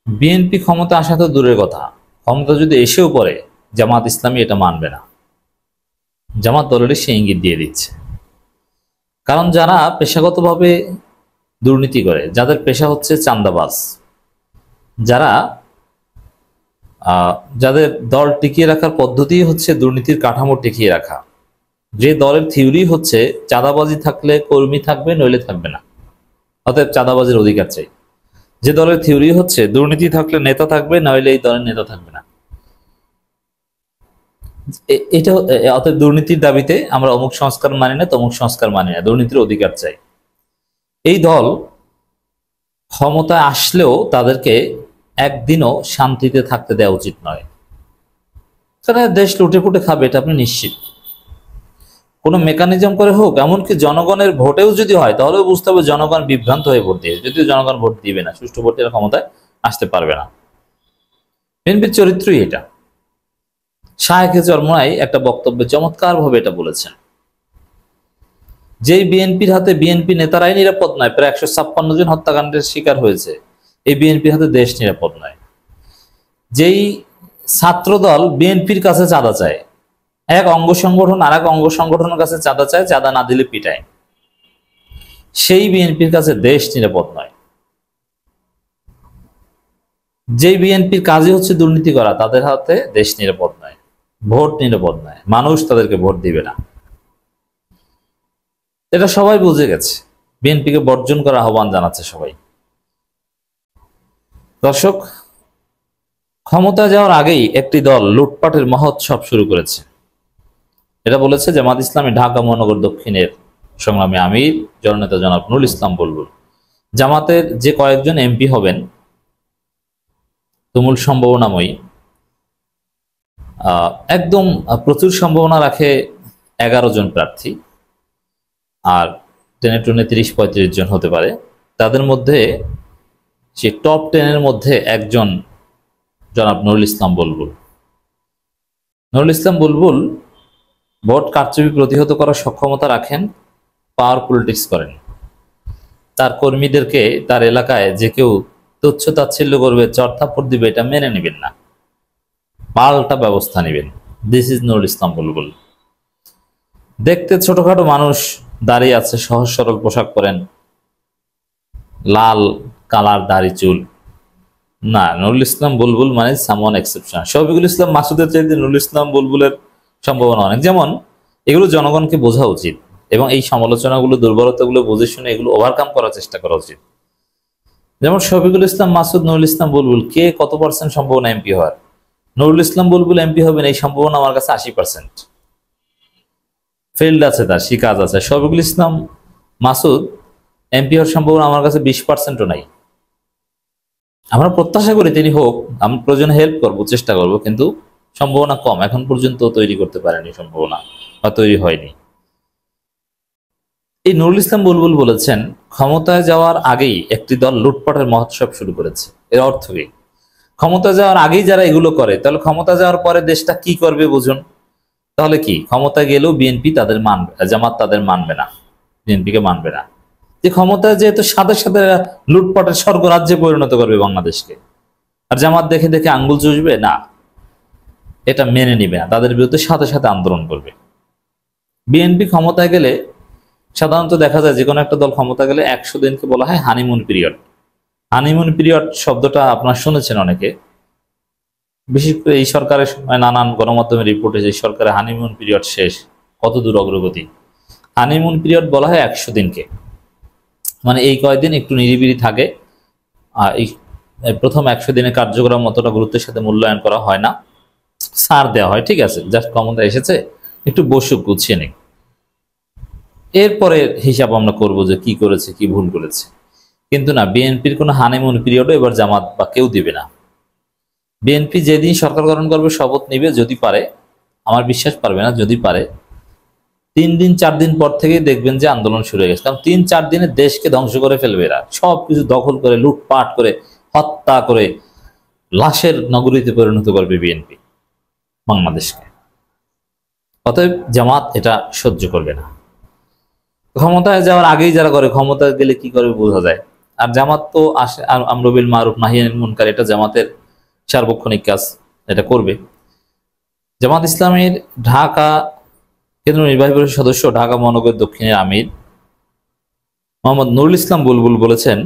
BNP ক্ষমতা আসা তো দূরের কথা, ক্ষমতা যদি এসেও পড়ে জামাত ইসলামী এটা মানবে না। জামাত দলের সে ইঙ্গিত দিয়ে দিচ্ছে। কারণ যারা পেশাগতভাবে দুর্নীতি করে, যাদের পেশা হচ্ছে চাঁদাবাজ, যারা যাদের দল টিকিয়ে রাখার পদ্ধতি হচ্ছে দুর্নীতির কাঠামো টিকিয়ে রাখা, যে দলের থিওরি হচ্ছে চাঁদাবাজি থাকলে কর্মী থাকবে, নইলে থাকবে না, অতএব চাঁদাবাজির অধিকার চাই। যে দলের থিওরি হচ্ছে দুর্নীতি থাকলে নেতা থাকবে, নইলে এই দলের নেতা থাকবে না, এটা অতএব দুর্নীতির দাবিতে আমরা অমুক সংস্কার মানি না, তমুক সংস্কার মানি না, দুর্নীতির অধিকার চাই। এই দল ক্ষমতায় আসলেও তাদেরকে একদিনও শান্তিতে থাকতে দেওয়া উচিত নয়। তারা দেশ লুটে পুটে খাবে, এটা আপনি নিশ্চিত। কোনো মেকানিজম করে হোক, এমনকি জনগণের ভোটেও যদি হয় তাহলেও বুঝতে হবে জনগণ বিভ্রান্ত হয়ে ভোট দিয়ে, যদিও জনগণ ভোট দিবে না, সুষ্ঠু ভোটে ক্ষমতায় আসতে পারবে না। বিএনপির চরিত্রই এটা। শায়েখে চরমোনাই একটা বক্তব্যে চমৎকার ভাবে এটা বলেছেন, যেই বিএনপির হাতে বিএনপি নেতারাই নিরাপদ নয়, প্রায় 156 জন হত্যাকাণ্ডের শিকার হয়েছে, এই বিএনপির হাতে দেশ নিরাপদ নয়। যেই ছাত্রদল বিএনপির কাছে চাঁদা চায়, এক অঙ্গ সংগঠন আর এক অঙ্গ সংগঠনের কাছে চাঁদা চায়, চাঁদা না দিলে পিটায়, সেই বিএনপির কাছে দেশ নিরাপদ নয়। যেই বিএনপির কাজই হচ্ছে দুর্নীতি করা, তাদের হাতে দেশ নিরাপদ নয়, ভোট নিরাপদ নয়, মানুষ তাদেরকে ভোট দিবে না। এটা সবাই বুঝে গেছে, বিএনপিকে বর্জন করার আহ্বান জানাচ্ছে সবাই। দর্শক, ক্ষমতা যাওয়ার আগেই একটি দল লুটপাটের মহোৎসব শুরু করেছে, এটা বলেছে জামাত ইসলামী ঢাকা মহানগর দক্ষিণের সংগ্রামী আমির জননেতা জনাব নুরুল ইসলাম বুলবুল। জামাতের যে কয়েকজন এমপি হবেন তুমুল সম্ভাবনাময়ী, একদম প্রচুর সম্ভাবনা রাখে 11 জন প্রার্থী, আর টেনে টুনে 30-35 জন হতে পারে। তাদের মধ্যে সে টপ 10-এর মধ্যে একজন জনাব নুরুল ইসলাম বুলবুল। নুরুল ইসলাম বুলবুল ভোট কারচুপি প্রতিহত করার সক্ষমতা রাখেন, পাওয়ার পলিটিক্স করেন। তার কর্মীদেরকে তার এলাকায় যে কেউ তুচ্ছ তাচ্ছিল্য করবে, চড়থাপ্পড় দিবে, এটা মেনে নেবেন না, পাল্টা ব্যবস্থা নেবেন। দিস ইজ নুরুল ইসলাম বুলবুল। দেখতে ছোটখাটো মানুষ, দাঁড়িয়ে আছে, সহজ সরল পোশাক পরেন, লাল কালার দাড়ি চুল। না, নুরুল ইসলাম বুলবুল মানে সামওয়ান এক্সেপশন। শফিকুল ইসলাম মাসুদের চাইতে নুরুল ইসলাম বুলবুলের সম্ভাবনা অনেক। যেমন এগুলো জনগণকে বোঝা উচিত, এবং এই সমালোচনাগুলো, দুর্বলতাগুলো বুঝে শুনে এগুলো ওভারকাম করার চেষ্টা করা উচিত। যেমন শফিকুল ইসলাম মাসুদ, নুরুল ইসলাম বুলবুল, কে কত % সম্ভাবনা এমপি হওয়ার? নুরুল ইসলাম বুলবুল এমপি হবেন এই সম্ভাবনা আমার কাছে 80%। ফিল্ড আছে, তার কাজ আছে। শফিকুল ইসলাম মাসুদ এমপি হওয়ার সম্ভাবনা আমার কাছে 20%ও নাই। আমরা প্রত্যাশা করি তিনি হোক, আমি প্রয়োজনে হেল্প করবো, চেষ্টা করব, কিন্তু সম্ভাবনা কম, এখন পর্যন্ত তৈরি করতে পারেনি সম্ভাবনা, বা তৈরি হয়নি। এই নুরুল ইসলাম বুলবুল বলেছেন, ক্ষমতায় যাওয়ার আগেই একটি দল লুটপাটের মহোৎসব শুরু করেছে। এর অর্থ কি? ক্ষমতা যাওয়ার আগেই যারা এগুলো করে, তাহলে ক্ষমতা যাওয়ার পরে দেশটা কি করবে বুঝুন। তাহলে কি, ক্ষমতা গেলেও বিএনপি তাদের মানবে, জামাত তাদের মানবে না, বিএনপিকে মানবে না। যে ক্ষমতায় যেহেতু সাথে সাথে লুটপাটের স্বর্গরাজ্যে পরিণত করবে বাংলাদেশকে, আর জামাত দেখে দেখে আঙ্গুল চুষবে না, এটা মেনে নিবে না, তাদের বিরুদ্ধে সাথে সাথে আন্দোলন করবে। বিএনপি ক্ষমতায় গেলে সাধারণত দেখা যায় যে কোনো একটা দল ক্ষমতা গেলে 100 দিনকে বলা হয় হানিমুন পিরিয়ড। হানিমুন পিরিয়ড শব্দটা আপনারা শুনেছেন অনেকে, বিশেষ করে এই সরকারের সময় নানান গণমাধ্যমে রিপোর্ট হয়েছে সরকারের হানিমুন পিরিয়ড শেষ, কত দূর অগ্রগতি। হানিমুন পিরিয়ড বলা হয় 100 দিনকে, মানে এই কয়েকদিন একটু নিরিবিলি থাকে, এই প্রথম 100 দিনের কার্যক্রম অতটা গুরুত্বের সাথে মূল্যায়ন করা হয় না, ছাড় দেওয়া হয়, ঠিক আছে, জাস্ট ক্ষমতা এসেছে, একটু বসুক, গুছিয়ে নেই, এরপরে হিসাব আমরা করবো যে কি করেছে, কি ভুল করেছে। কিন্তু না, বিএনপির কোনো হানিমুন পিরিয়ডও এবার জামাত বা কেউ দিবে না। বিএনপি যেদিন সরকার গঠন করবে, শপথ নিবে, যদি পারে, আমার বিশ্বাস পারবে না, যদি পারে 3 দিন 4 দিন পর থেকেই দেখবেন যে আন্দোলন শুরু হয়ে গেছে। কারণ 3-4 দিনে দেশকে ধ্বংস করে ফেলবে এরা, সবকিছু দখল করে, লুটপাট করে, হত্যা করে, লাশের নগরীতে পরিণত করবে বিএনপি বাংলাদেশকে। অতএব জামাত এটা সহ্য করবে না। ক্ষমতায় যাওয়ার আগেই যারা করে, ক্ষমতায় গেলে কি করবে বোঝা যায়। আর জামাত তো আসে আমরু বিল মারুফ নাহি আনিল মুনকার, এটা জামাতের সার্বক্ষণিক কাজ, এটা করবে। জামাত ইসলামের ঢাকা কেন্দ্র নির্বাহী পরিষদ সদস্য, ঢাকা মহানগর দক্ষিণের আমির মোহাম্মদ নুরুল ইসলাম বুলবুল বলেছেন,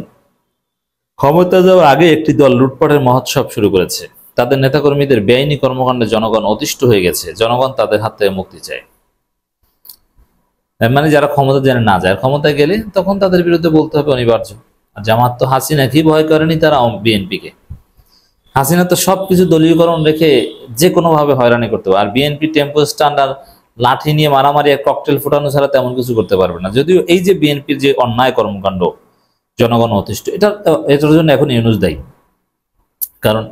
ক্ষমতা যাওয়ার আগে একটি দল লুটপাটের মহোৎসব শুরু করেছে। তাদের নেতাকর্মীদের বেআইনি কর্মকাণ্ডে জনগণ অতিষ্ঠ হয়ে গেছে, জনগণ তাদের হাত থেকে মুক্তি চায়। মানে যারা ক্ষমতা জেনে না যায়, ক্ষমতায় গেলে তখন তাদের বিরুদ্ধে বলতে হবে অনিবার্য। আর জামাত তো হাসিনাকে ভয় করেনি, তারা বিএনপিকে। হাসিনা তো সবকিছু দলীয়করণ রেখে যে কোনো ভাবে হয়রানি করতে পারে, আর বিএনপি টেম্পো স্ট্যান্ড আর লাঠি নিয়ে মারামারি আর ককটেল ফুটানো ছাড়া তেমন কিছু করতে পারবে না। যদিও এই যে বিএনপির যে অন্যায় কর্মকাণ্ড, জনগণ অতিষ্ঠ, এটার জন্য এখন ইউনূস দায়ী। কারণ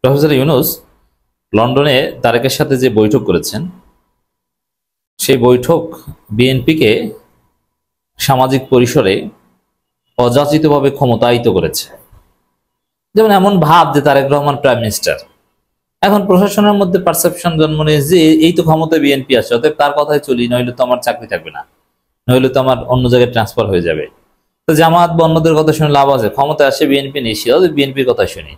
প্রফেসর ইউনূস লন্ডনে তারেকের সাথে যে বৈঠক করেছেন, সেই বৈঠক বিএনপিকে সামাজিক পরিসরে অযাচিতভাবে ক্ষমতায়িত করেছে। যেমন এমন ভাব যে তারেক রহমান প্রাইম মিনিস্টার। এখন প্রশাসনের মধ্যে পারসেপশন জন্ম নিয়েছে যে এই তো ক্ষমতায় বিএনপি আছে, অতএব তার কথাই চলি, নইলে তো আমার চাকরি থাকবে না, নইলে তো আমার অন্য জায়গায় ট্রান্সফার হয়ে যাবে। তো জামাত বা অন্যদের কথা শুনে লাভ আছে, ক্ষমতায় আসে বিএনপি নিয়েছি, অতএব বিএনপির কথা শুনি।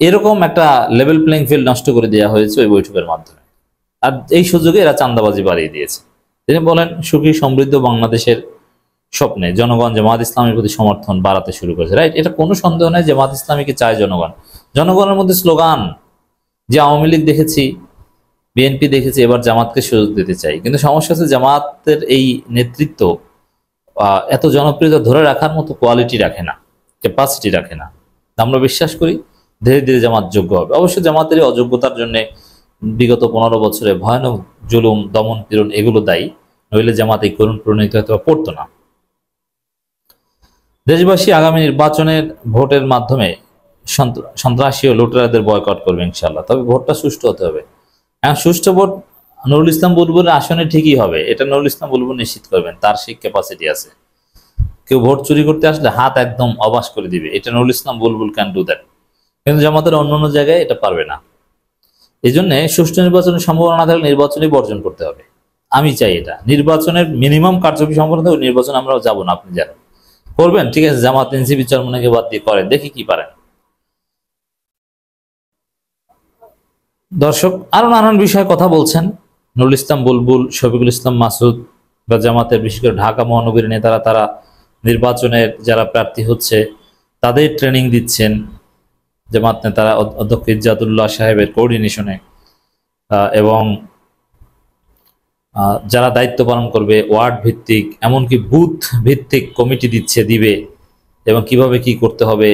এরকম একটা লেভেল প্লেইং ফিল্ড নষ্ট করে দেওয়া হয়েছে ওই বৈঠকের মাধ্যমে। আর এই সুযোগে এরা চাঁদাবাজি বাড়িয়ে দিয়েছে। তিনি বলেন, সুখী সমৃদ্ধ বাংলাদেশের স্বপ্নে জনগণ জামাত ইসলামের প্রতি সমর্থন বাড়াতে শুরু করেছে। রাইট, এটা কোনো সন্দেহ নেই, জামাত ইসলামীকে চায় জনগণ। জনগণের মধ্যে স্লোগান যে আওয়ামী লীগ দেখেছি, বিএনপি দেখেছি, এবার জামাতকে সুযোগ দিতে চাই। কিন্তু সমস্যা হচ্ছে জামাতের এই নেতৃত্ব এত জনপ্রিয়তা ধরে রাখার মতো কোয়ালিটি রাখে না, ক্যাপাসিটি রাখে না। আমরা বিশ্বাস করি ধীরে ধীরে জামাত যোগ্য হবে। অবশ্য জামাতের এই অযোগ্যতার জন্য বিগত 15 বছরে ভয়ানক জুলুম, দমন পীড়ন এগুলো দায়ী, নইলে জামাত এই করুণ প্রণীত হতে পড়তো না। দেশবাসী আগামী নির্বাচনের ভোটের মাধ্যমে সন্ত্রাসী ও লুটেরাদের বয়কট করবে ইনশাল্লাহ। তবে ভোটটা সুষ্ঠু হতে হবে। এখন সুষ্ঠু ভোট নুরুল ইসলাম বুলবুলের আসনে ঠিকই হবে, এটা নুরুল ইসলাম বুলবুল নিশ্চিত করবেন, তার সেই ক্যাপাসিটি আছে। কেউ ভোট চুরি করতে আসলে হাত একদম অবাস করে দিবে, এটা নুরুল ইসলাম বুলবুল ক্যান ডু দ্যাট। কিন্তু জামাতের অন্য জায়গায় এটা পারবে না। এই জন্য সুষ্ঠু নির্বাচনের সম্ভাবনা না থাকলে নির্বাচনই বর্জন করতে হবে। আমি চাই এটা নির্বাচনের মিনিমাম কার্যকরী সম্ভাবনা থাকবে, নির্বাচন আমরা যাবো না। আপনি যারা করবেন ঠিক আছে, জামাত এনসিপি চরমনাকে বাদ দিয়ে করেন, দেখি কি পারেন। দর্শক আরো নানান বিষয়ে কথা বলছেন নুরুল ইসলাম বুলবুল, শফিকুল ইসলাম মাসুদ বা জামাতের বিশেষ করে ঢাকা মহানগরীর নেতারা। তারা নির্বাচনের যারা প্রার্থী হচ্ছে তাদের ট্রেনিং দিচ্ছেন জামাত নেতারা অধ্যক্ষ ইজ্জাতুল্লাহ সাহেবের কোঅর্ডিনেশনে, এবং যারা দায়িত্ব পালন করবে ওয়ার্ড ভিত্তিক, এমনকি বুথ ভিত্তিক কমিটি দিবে, এবং কিভাবে কি করতে হবে,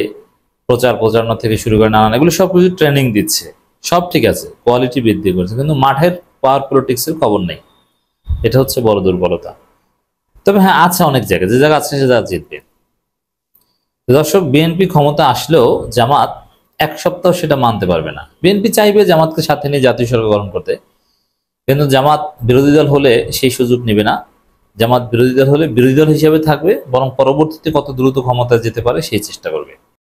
প্রচারণা থেকে শুরু করে নানান এগুলো সবকিছু ট্রেনিং দিচ্ছে। সব ঠিক আছে, কোয়ালিটি বৃদ্ধি করছে, কিন্তু মাঠের পাওয়ার পলিটিক্সের খবর নেই। এটা হচ্ছে বড় দুর্বলতা। তবে হ্যাঁ, আছে অনেক জায়গায়, যে জায়গা আছে সে জায়গা জিতবে। দর্শক, বিএনপি ক্ষমতা আসলেও জামাত এক সপ্তাহ সেটা মানতে পারবে না। বিএনপি চাইবে জামাতকে সাথে নিয়ে জাতীয় সরকার গঠন করতে, কিন্তু জামাত বিরোধী দল হলে সেই সুযোগ নেবে না। জামাত বিরোধী দল হলে বিরোধী দল হিসেবে থাকবে, বরং পরবর্তীতে কত দ্রুত ক্ষমতা যেতে পারে সেই চেষ্টা করবে।